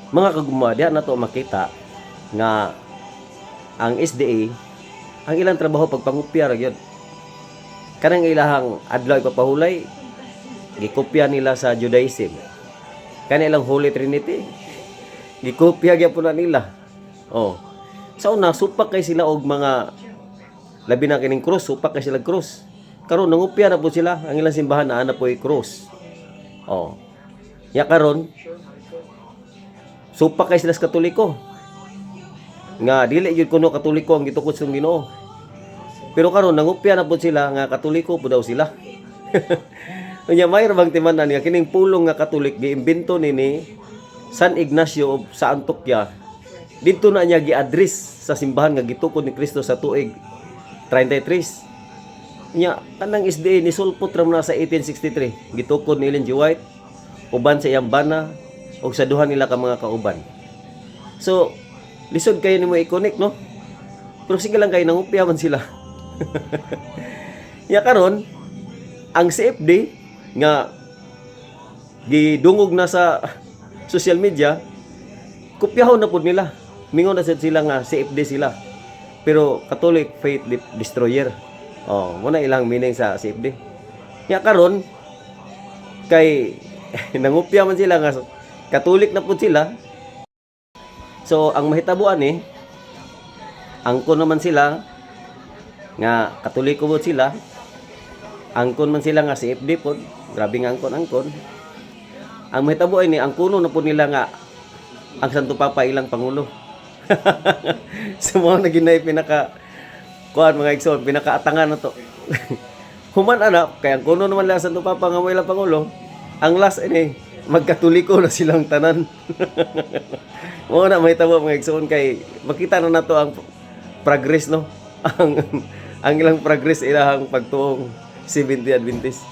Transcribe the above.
Mga kaguma, diha na to makita nga ang SDA, ang ilang trabaho pagpangupya ra gyud. Kanang ilahang adlaw ipapahulay, gikopya nila sa Judaism. Kanilang Holy Trinity, gikopya gyapon na nila. Oh. Sa una, supak kay sila og mga labi na kining cross, supak kay sila cross. Karon nangupya na po sila, ang ilang simbahan na ana po cross. Oh. Ya karon, supak kay sila sa Katoliko. Nga dili gyud kuno Katoliko ang gitukod sa Ginoo. Pero karon nangupya na po sila nga Katoliko po daw sila. Unya may rabang timanan nga kining pulong nga Katolik giimbento nini San Ignacio sa Antioquia. Dito na niya gi-address sa simbahan nga gitukod ni Kristo sa tuig 33. Nya kanang SDA ni sulpot ra na sa 1863 gitukod ni Ellen G. White uban sa iyang bana ug sa duha nila ka mga kauban. So lisod kayo nimo i-connect, no? Pero sige lang kayo nangupya man sila. Ya karon ang CFD nga gidungog na sa social media, kopyahon na pud nila. Mingon na sila nga CFD sila. Pero Catholic Faith Destroyer. Oh, mo na ilang meaning sa CFD. Ya karon kay nangupya man sila nga Catholic na pud sila. So ang mahitabuan angkon naman sila nga Katoliko pud sila. Angkon man sila nga CFD pud. Grabe nga angkon. Ang mahitabuan ang kuno na pud nila nga ang Santo Papa ilang pangulo. So mga naginay pinaka kuan mga igsoon, pinakaatangan na to. Human anak kay ang kuno naman lang Santo Papa nga mo ilang pangulo. Ang last magkatoliko na silang tanan. Mo na mahitabo mga igsoon kay makita na nato ang progress, no. ang ilang progress ilahang pagtuong 70 Adventist.